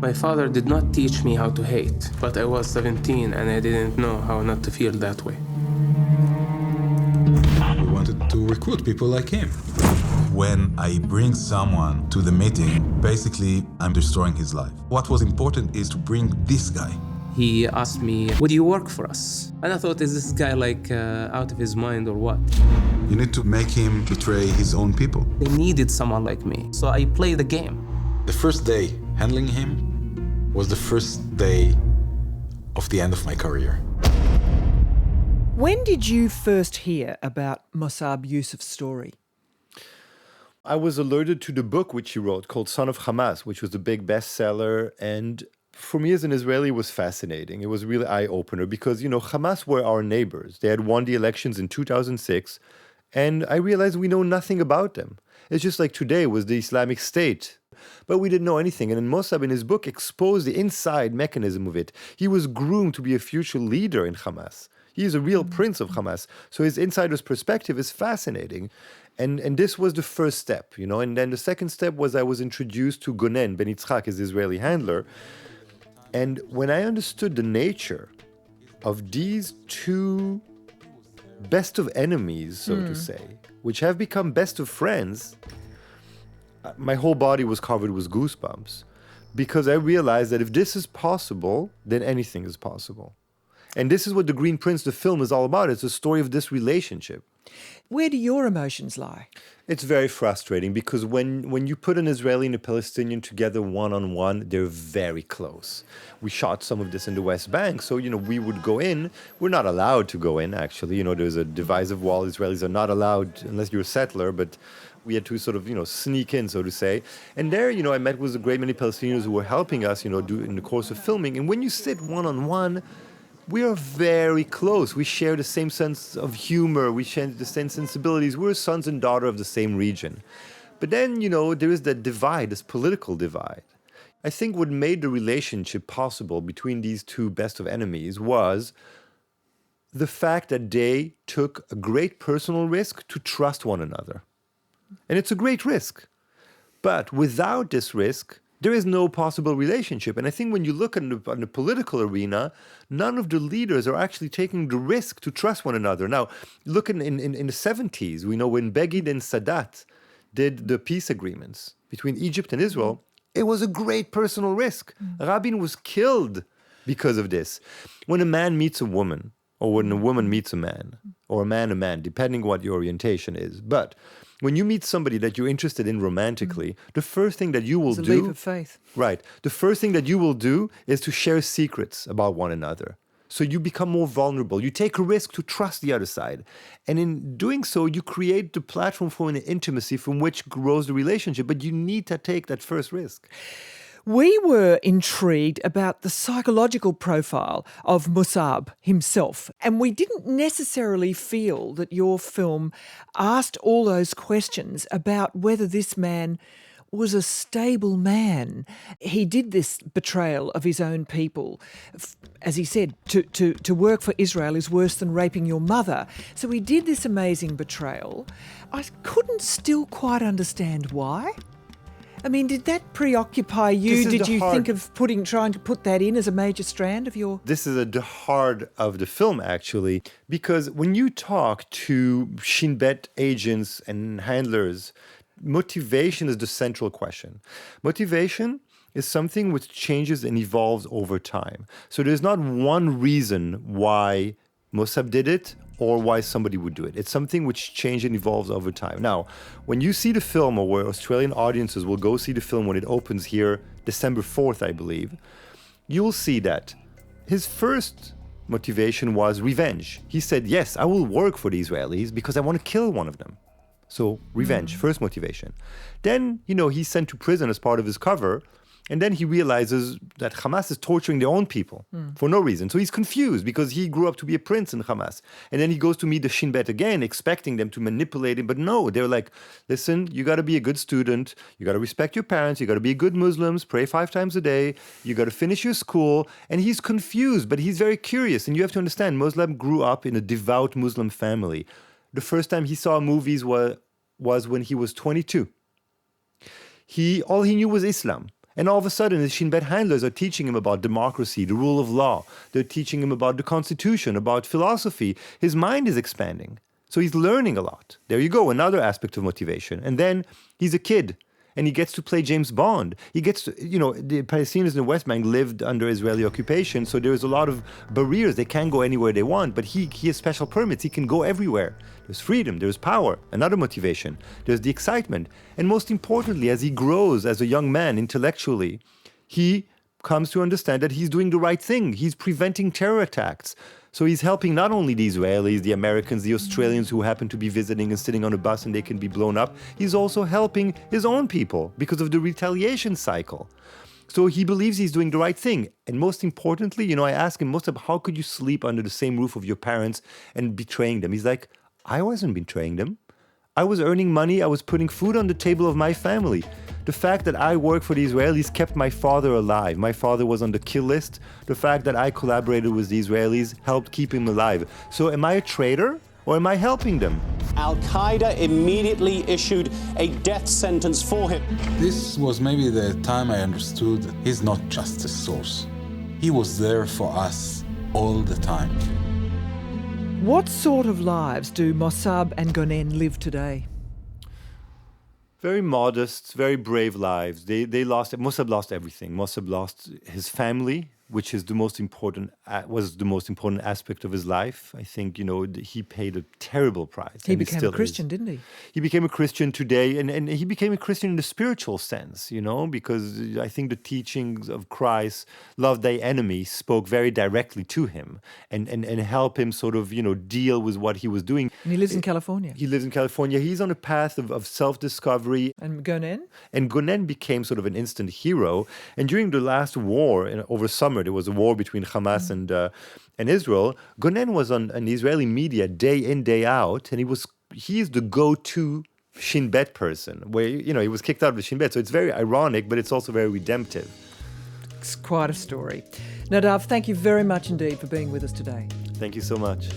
My father did not teach me how to hate, but I was 17 and I didn't know how not to feel that way. We wanted to recruit people like him. When I bring someone to the meeting, basically I'm destroying his life. What was important is to bring this guy. He asked me, would you work for us? And I thought, is this guy out of his mind or what? You need to make him betray his own people. They needed someone like me, so I played the game. The first day handling him was the first day of the end of my career. When did you first hear about Mosab Yousef's story? I was alerted to the book which he wrote called Son of Hamas, which was a big bestseller. And for me as an Israeli, it was fascinating. It was a really eye-opener because, Hamas were our neighbors. They had won the elections in 2006. And I realized we know nothing about them. It's just like today was the Islamic State. But we didn't know anything. And then Mosab, in his book, exposed the inside mechanism of it. He was groomed to be a future leader in Hamas. He is a real prince of Hamas. So his insider's perspective is fascinating. And this was the first step, And then the second step was I was introduced to Gonen Itzhak, his Israeli handler. And when I understood the nature of these two best of enemies, so to say, which have become best of friends, my whole body was covered with goosebumps because I realized that if this is possible, then anything is possible. And this is what The Green Prince, the film, is all about. It's a story of this relationship. Where do your emotions lie? It's very frustrating because when you put an Israeli and a Palestinian together one-on-one, they're very close. We shot some of this in the West Bank, so, we would go in. We're not allowed to go in, actually. There's a divisive wall. Israelis are not allowed unless you're a settler, but we had to sort of, sneak in, so to say. And there, I met with a great many Palestinians who were helping us, in the course of filming. And when you sit one-on-one, we are very close. We share the same sense of humor. We share the same sensibilities. We're sons and daughters of the same region. But then, there is that divide, this political divide. I think what made the relationship possible between these two best of enemies was the fact that they took a great personal risk to trust one another. And it's a great risk. But without this risk, there is no possible relationship. And I think when you look on the political arena, none of the leaders are actually taking the risk to trust one another. Now, look in the 70s, we know when Begin and Sadat did the peace agreements between Egypt and Israel, it was a great personal risk. Rabin was killed because of this. When a man meets a woman, or when a woman meets a man, or a man, depending what your orientation is. But when you meet somebody that you're interested in romantically, the first thing that you will do... It's a leap of faith. Right. The first thing that you will do is to share secrets about one another. So you become more vulnerable. You take a risk to trust the other side. And in doing so, you create the platform for an intimacy from which grows the relationship. But you need to take that first risk. We were intrigued about the psychological profile of Mosab himself, and we didn't necessarily feel that your film asked all those questions about whether this man was a stable man. He did this betrayal of his own people. As he said, to work for Israel is worse than raping your mother. So he did this amazing betrayal. I couldn't still quite understand why. I mean, did that preoccupy you? Did you think of trying to put that in as a major strand of your... This is at the heart of the film, actually, because when you talk to Shin Bet agents and handlers, motivation is the central question. Motivation is something which changes and evolves over time. So there's not one reason why Mosab did it or why somebody would do it. It's something which changes and evolves over time. Now, when you see the film, or where Australian audiences will go see the film when it opens here December 4th, I believe, you'll see that his first motivation was revenge. He said, yes, I will work for the Israelis because I want to kill one of them. So revenge, first motivation. Then, he's sent to prison as part of his cover. And then he realizes that Hamas is torturing their own people for no reason. So he's confused because he grew up to be a prince in Hamas. And then he goes to meet the Shin Bet again, expecting them to manipulate him. But no, they're like, listen, you got to be a good student. You got to respect your parents. You got to be good Muslims, pray 5 times a day. You got to finish your school. And he's confused, but he's very curious. And you have to understand, Mosab grew up in a devout Muslim family. The first time he saw movies was when he was 22. All he knew was Islam. And all of a sudden, his Shin Bet handlers are teaching him about democracy, the rule of law. They're teaching him about the Constitution, about philosophy. His mind is expanding. So he's learning a lot. There you go, another aspect of motivation. And then he's a kid, and he gets to play James Bond. He gets to, the Palestinians in the West Bank lived under Israeli occupation, so there's a lot of barriers. They can't go anywhere they want, but he has special permits. He can go everywhere. There's freedom, there's power, another motivation. There's the excitement. And most importantly, as he grows as a young man intellectually, he comes to understand that he's doing the right thing. He's preventing terror attacks. So he's helping not only the Israelis, the Americans, the Australians who happen to be visiting and sitting on a bus and they can be blown up. He's also helping his own people because of the retaliation cycle. So he believes he's doing the right thing. And most importantly, I ask him, Mosab, how could you sleep under the same roof of your parents and betraying them? He's like, I wasn't betraying them. I was earning money. I was putting food on the table of my family. The fact that I worked for the Israelis kept my father alive. My father was on the kill list. The fact that I collaborated with the Israelis helped keep him alive. So am I a traitor or am I helping them? Al-Qaeda immediately issued a death sentence for him. This was maybe the time I understood that he's not just a source. He was there for us all the time. What sort of lives do Mosab and Gonen live today? Very modest, very brave lives. Mosab lost everything. Mosab lost his family, which is was the most important aspect of his life. I think, he paid a terrible price. He became a Christian, didn't he? He became a Christian today, and he became a Christian in the spiritual sense, because I think the teachings of Christ, love thy enemy, spoke very directly to him and help him sort of, deal with what he was doing. And he lives in California. He lives in California. He's on a path of self-discovery. And Gonen? And Gonen became sort of an instant hero. And during the last war, over summer, there was a war between Hamas and Israel. Gonen was on Israeli media day in, day out, and he is the go-to Shin Bet person, where, he was kicked out of Shin Bet. So it's very ironic, but it's also very redemptive. It's quite a story. Nadav, thank you very much indeed for being with us today. Thank you so much.